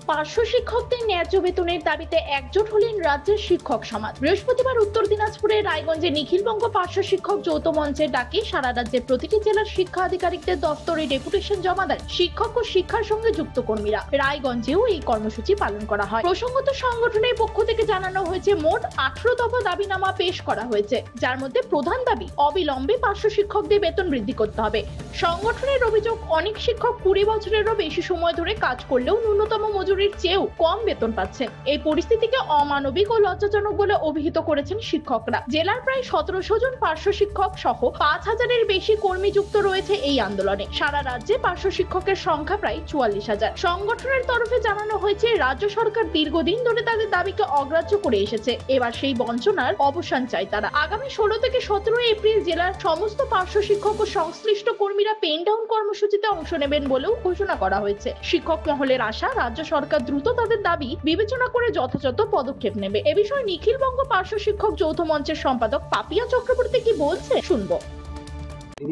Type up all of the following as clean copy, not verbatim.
পার্শ্ব শিক্ষকদের ন্যায্য বেতনের দাবিতে একজোট হলেন রাজ্যের শিক্ষক সমাজ। বৃহস্পতিবার উত্তর দিনাজপুরের রায়গঞ্জে নিখিলবঙ্গ পার্শ্ব শিক্ষক যৌথ মঞ্চের ডাকে সারা রাজ্যের প্রতিটি জেলার শিক্ষা আধিকারিকদের দফতরে ডেপুটেশন জমা দেন শিক্ষক ও শিক্ষার সঙ্গে যুক্ত কর্মীরা। রায়গঞ্জেও এই কর্মসূচি পালন করা হয়। প্রসঙ্গত সংগঠনের পক্ষ থেকে জানানো হয়েছে মোট 18 দফা দাবিনামা পেশ করা হয়েছে, যার মধ্যে প্রধান দাবি অবিলম্বে পার্শ্ব শিক্ষকদের বেতন বৃদ্ধি করতে হবে। সংগঠনের অভিযোগ, অনেক শিক্ষক 20 বছরেরও বেশি সময় ধরে কাজ করলেও ন্যূনতম মজুরির চেয়েও কম বেতন পাচ্ছেন। এই পরিস্থিতিকে অমানবিক ও লজ্জাজনক বলে অভিহিত করেছেন শিক্ষকরা। জেলার প্রায় 1700 জন পার্শ্ব শিক্ষক সহ 5000-এর বেশি কর্মী যুক্ত রয়েছে এই আন্দোলনে। সারা রাজ্যে পার্শ্ব শিক্ষকের সংখ্যা প্রায় 44,000। সংগঠনের তরফে জানানো হয়েছে, রাজ্য সরকার দীর্ঘদিন ধরে তাদের দাবিকে অগ্রাহ্য করে এসেছে। এবার সেই বঞ্চনার অবসান চাই তারা। আগামী 16 থেকে 17 এপ্রিল জেলার সমস্ত পার্শ্ব শিক্ষক ও সংশ্লিষ্ট কর্মীরা পেন ডাউন কর্মসূচিতে অংশ নেবেন বলেও ঘোষণা করা হয়েছে। শিক্ষক মহলের আশা, রাজ্য সরকার দ্রুত তাদের দাবি বিবেচনা করে যথাযথ পদক্ষেপ নেবে। এ বিষয়ে নিখিলবঙ্গ পার্শ্ব শিক্ষক যৌথ মঞ্চের সম্পাদক পাপিয়া চক্রবর্তী কি বলছে শুনবো।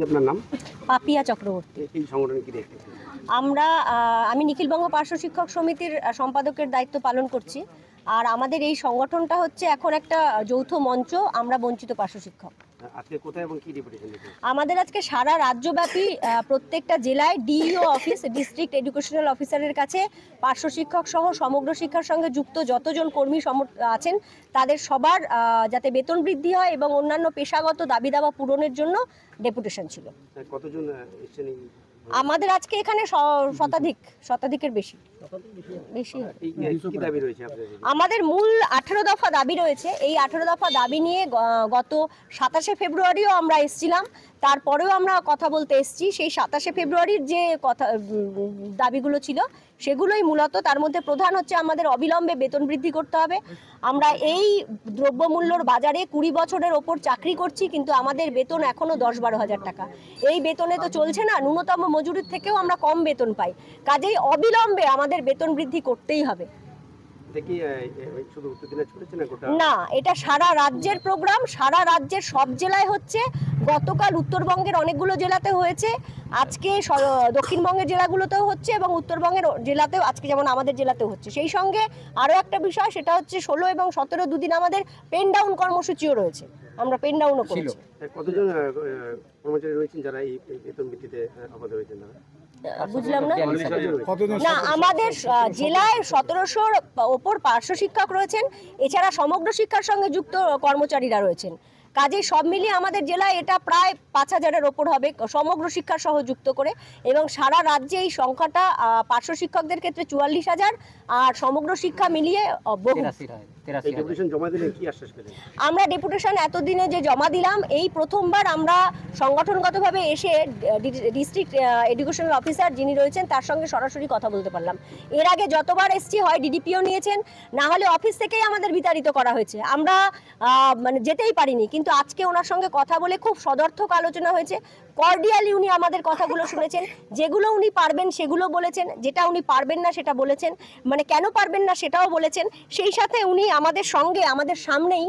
আপনার নাম? পাপিয়া চক্রবর্তী। এই সংগঠন কি দেখতে? আমি নিখিলবঙ্গ পার্শ্ব শিক্ষক সমিতির সম্পাদকের দায়িত্ব পালন করছি। আর আমাদের এই সংগঠনটা হচ্ছে এখন একটা যৌথ মঞ্চ, আমরা বঞ্চিত পার্শ্ব শিক্ষক। আজকে কোথায় এবং কি ডেপুটেশন দিতে? আমাদের আজকে সারা রাজ্যব্যাপী প্রত্যেকটা জেলায় ডিইও অফিস, ডিস্ট্রিক্ট এডুকেশনাল অফিসারের কাছে পার্শ্ব শিক্ষক সহ সমগ্র শিক্ষার সঙ্গে যুক্ত যতজন কর্মী আছেন তাদের সবার যাতে বেতন বৃদ্ধি হয় এবং অন্যান্য পেশাগত দাবি দাবা পূরণের জন্য ডেপুটেশন ছিল। কতজন এসেছেন? আমাদের আজকে এখানে শতাধিকের বেশি। আমাদের মূল 18 দফা দাবি রয়েছে। এই 18 দফা দাবি নিয়ে গত 27শে ফেব্রুয়ারিও আমরা এসেছিলাম, তারপরেও আমরা কথা বলতে এসেছি। সেই 27শে ফেব্রুয়ারির যে দাবিগুলো ছিল সেগুলোই মূলত। তার মধ্যে প্রধান হচ্ছে আমাদের অবিলম্বে বেতন বৃদ্ধি করতে হবে। আমরা এই দ্রব্যমূল্যর বাজারে 20 বছরের ওপর চাকরি করছি, কিন্তু আমাদের বেতন এখনো 10-12 হাজার টাকা। এই বেতনে তো চলছে না, ন্যূনতম মজুরির থেকেও আমরা কম বেতন পাই। কাজেই অবিলম্বে আমাদের বেতন বৃদ্ধি করতেই হবে। না, এটা সারা রাজ্যের প্রোগ্রাম, সারা রাজ্যের সব জেলায় হচ্ছে। গতকাল উত্তরবঙ্গের অনেকগুলো জেলাতে হয়েছে, আজকে দক্ষিণবঙ্গের জেলাগুলোতেও হচ্ছে এবং উত্তরবঙ্গের জেলাতেও আজকে যেমন আমাদের জেলাতেও হচ্ছে। সেই সঙ্গে আরও একটা বিষয়, সেটা হচ্ছে 16 এবং 17 দুদিন আমাদের পেন ডাউন কর্মসূচিও রয়েছে। আমরা পেন ডাউনও করেছি। কতজন কর্মচারী রয়েছেন যারা এই বেতন বৃদ্ধিতে আহত হয়েছেন? বুঝলাম না। না, আমাদের জেলায় 1700-র ওপর পার্শ্ব শিক্ষক রয়েছেন, এছাড়া সমগ্র শিক্ষার সঙ্গে যুক্ত কর্মচারীরা রয়েছেন। কাজে সব মিলিয়ে আমাদের জেলায় এটা প্রায় 5000-এর ওপর হবে সমগ্র শিক্ষার সহ যুক্ত করে। এবং সারা রাজ্যে এই সংখ্যাটা পার্শ্ব শিক্ষকদের ক্ষেত্রে 44,000 আর সমগ্র শিক্ষা মিলিয়ে বহু। আমরা ডেপুটেশন এতদিনে যে জমা দিলাম, এই প্রথমবার আমরা সংগঠনগতভাবে এসে ডিস্ট্রিক্ট এডুকেশনাল অফিসার যিনি রয়েছেন তার সঙ্গে সরাসরি কথা বলতে পারলাম। এর আগে যতবার এসছি হয় ডিডিপিও নিয়েছেন, না হলে অফিস থেকেই আমাদের বিতাড়িত করা হয়েছে। আমরা মানে যেতেই পারিনি, কিন্তু আজকে ওনার সঙ্গে কথা বলে খুব সদর্থক আলোচনা হয়েছে। কর্ডিয়ালি উনি আমাদের কথাগুলো শুনেছেন, যেগুলো উনি পারবেন সেগুলো বলেছেন, যেটা উনি পারবেন না সেটা বলেছেন, মানে কেন পারবেন না সেটাও বলেছেন। সেই সাথে উনি আমাদের সঙ্গে আমাদের সামনেই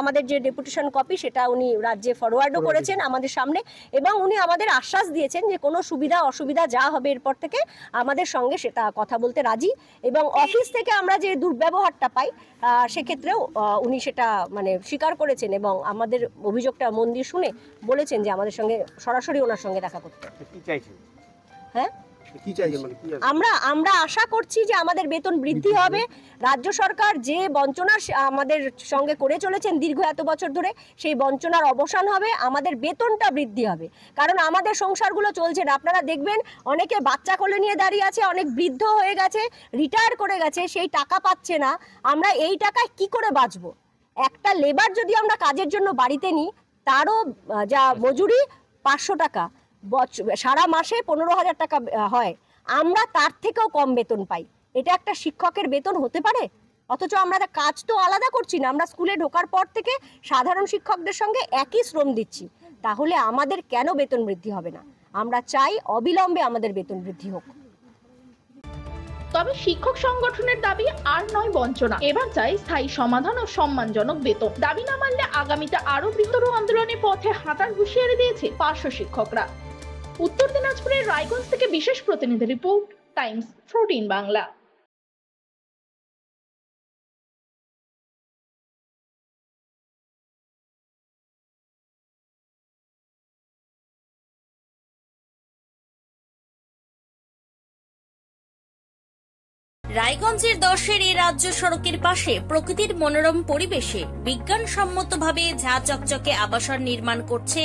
আমাদের যে ডেপুটেশন কপি সেটা উনি রাজ্যে ফরওয়ার্ডও করেছেন আমাদের সামনে, এবং উনি আমাদের আশ্বাস দিয়েছেন যে কোনো সুবিধা অসুবিধা যা হবে এরপর থেকে আমাদের সঙ্গে সেটা কথা বলতে রাজি। এবং অফিস থেকে আমরা যে দুর্ব্যবহারটা পাই সেক্ষেত্রেও উনি সেটা মানে স্বীকার করেছেন এবং আমাদের অভিযোগটা মন দিয়ে শুনে বলেছেন যে আমাদের সঙ্গে সরাসরি ওনার সঙ্গে দেখা করতে। হ্যাঁ, আমরা আশা করছি যে আমাদের বেতন বৃদ্ধি হবে। রাজ্য সরকার যে বঞ্চনা আমাদের সঙ্গে করে চলেছেন দীর্ঘ এত বছর ধরে, সেই বঞ্চনার অবসান হবে, আমাদের বেতনটা বৃদ্ধি হবে। কারণ আমাদের সংসারগুলো চলছে না। আপনারা দেখবেন অনেকে বাচ্চা কোলে নিয়ে দাঁড়িয়ে আছে, অনেক বৃদ্ধ হয়ে গেছে, রিটায়ার করে গেছে, সেই টাকা পাচ্ছে না। আমরা এই টাকায় কি করে বাঁচবো? একটা লেবার যদি আমরা কাজের জন্য বাড়িতে নিই, তারও যা মজুরি 500 টাকা, সারা মাসে 15,000 টাকা হয়, আমরা তার থেকেও কম বেতন পাই। এটা একটা শিক্ষকের বেতন হতে পারে? অথচ আমরা কাজ তো আলাদা করছি না, আমরা স্কুলে ঢোকার পর থেকে সাধারণ শিক্ষকদের সঙ্গে একই শ্রম দিচ্ছি। তাহলে আমাদের কেন বেতন বৃদ্ধি হবে না? আমরা চাই অবিলম্বে আমাদের বেতন বৃদ্ধি হোক। তবে শিক্ষক সংগঠনের দাবি আর নয় বঞ্চনা, এবার চাই স্থায়ী সমাধান ও সম্মানজনক বেতন। দাবি না মানলে আগামীতে আরো বৃহত্তর আন্দোলনের পথে হাঁটার হুঁশিয়ারি দিয়েছে পার্শ্ব শিক্ষকরা। উত্তর দিনাজপুরের রায়গঞ্জ থেকে বিশেষ প্রতিনিধি রিপোর্ট, টাইমস 14 বাংলা। রায়গঞ্জের 10-এর এই রাজ্য সড়কের পাশে প্রকৃতির মনোরম পরিবেশে বিজ্ঞানসম্মতভাবে ঝা চকচকে আবাসন নির্মাণ করছে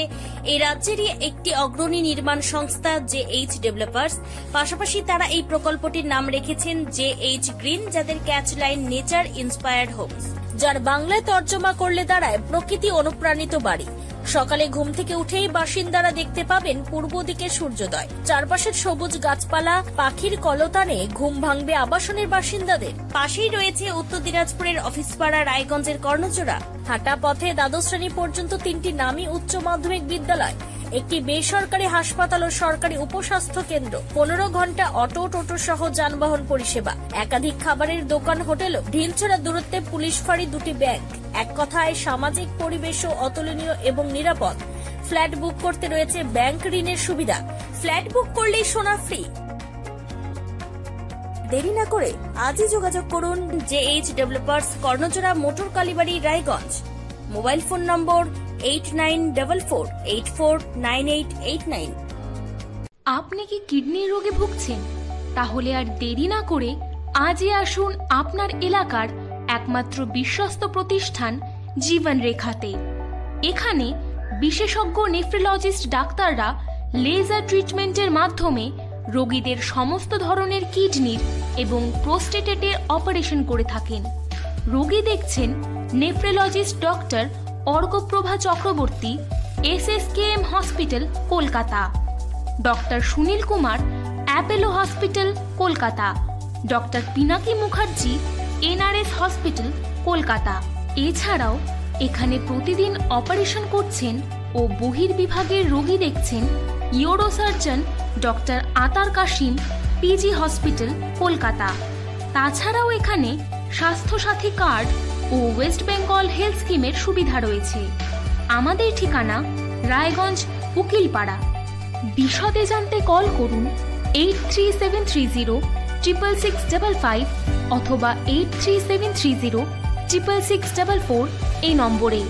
এই রাজ্যেরই একটি অগ্রণী নির্মাণ সংস্থা JH ডেভেলপার্স। পাশাপাশি তারা এই প্রকল্পটির নাম রেখেছেন JH গ্রিন, যাদের catch line nature inspired homes, যার বাংলায় তর্জমা করলে দাঁড়ায় প্রকৃতি অনুপ্রাণিত বাড়ি। সকালে ঘুম থেকে উঠেই বাসিন্দারা দেখতে পাবেন পূর্ব দিকে সূর্যোদয়, চারপাশের সবুজ গাছপালা, পাখির কলতানে ঘুম ভাঙবে আবাসনের বাসিন্দাদের। পাশেই রয়েছে উত্তর দিনাজপুরের অফিসপাড়া রায়গঞ্জের কর্ণজোড়া। হাঁটা পথে দ্বাদশ শ্রেণী পর্যন্ত 3টি নামী উচ্চ মাধ্যমিক বিদ্যালয়, একটি বেসরকারি হাসপাতাল ও সরকারি উপস্বাস্থ্য কেন্দ্র, 15 ঘন্টা অটো টোটো সহ যানবাহন পরিষেবা, একাধিক খাবারের দোকান, হোটেলও, ঢিলছড়া দূরত্বে পুলিশ ফাঁড়ি, 2টি ব্যাংক। এক কথায় সামাজিক পরিবেশও অতুলনীয় এবং নিরাপদ। ফ্ল্যাট বুক করতে রয়েছে ব্যাংক ঋণের সুবিধা, ফ্ল্যাট বুক করলেই সোনা ফ্রি। দেরি না করে আজই যোগাযোগ করুন JH developers, Karnajora, motor Kalibari, Raiganj. Mobile phone number 8944849889। আপনি কি কিডনি রোগে ভুগছেন? তাহলে আর দেরি না করে আজই আসুন আপনার এলাকার একমাত্র বিশ্বস্ত প্রতিষ্ঠান জীবন রেখাতে। এখানে বিশেষজ্ঞ নেফ্রোলজিস্ট ডাক্তাররা লেজার ট্রিটমেন্টের মাধ্যমে রোগীদের সমস্ত ধরনের কিডনির এবং প্রোস্টেটের অপারেশন করে থাকেন। রোগী দেখছেন nephrologist doctor Arkaprabha Chakraborty, SSKM hospital, Kolkata; doctor Sunil Kumar, Apollo hospital, Kolkata; doctor Pinaki Mukherjee, NRS hospital, Kolkata. এছাড়াও এখানে প্রতিদিন অপারেশন করছেন ও বহির্বিভাগের রোগী দেখছেন ইউরোসার্জন ডক্টর আতার কাশিম, PG হসপিটাল, কলকাতা। তাছাড়াও এখানে স্বাস্থ্যসাথী কার্ড ও ওয়েস্ট বেঙ্গল হেলথ স্কিমের সুবিধা রয়েছে। আমাদের ঠিকানা রায়গঞ্জ, উকিলপাড়া। বিশদে জানতে কল করুন 8373066655 অথবা 8373066644 এই নম্বরে।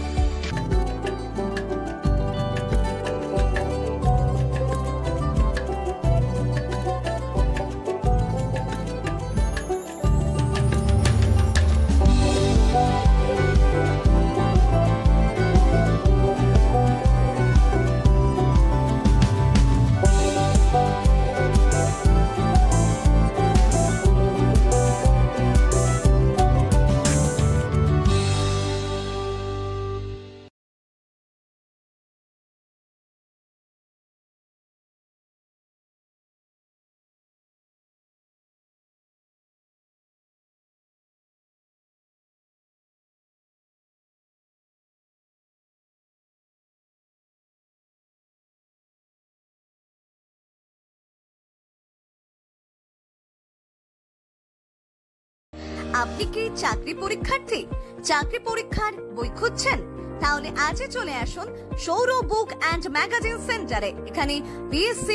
আপনি কি চাকরি পরীক্ষার্থী? চাকরি পরীক্ষার বই খুঁজছেন? তাহলে আজই চলে আসুন সৌর বুক অ্যান্ড ম্যাগাজিন সেন্টারে। এখানে BSc,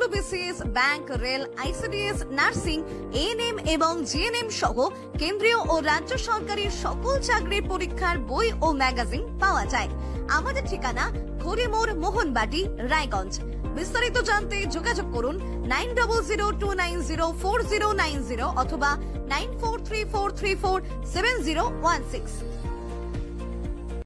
WBCS, bank, rail, ICDS, nursing, ANM এবং GNM সহ কেন্দ্রীয় ও রাজ্য সরকারের সকল চাকরির পরীক্ষার বই ও ম্যাগাজিন পাওয়া যায়। আমাদের ঠিকানা ঘড়িমোড়, মোহনবাটি, রায়গঞ্জ। বিস্তারিত জানতে যোগাযোগ করুন 9002904090 অথবা 9434347016।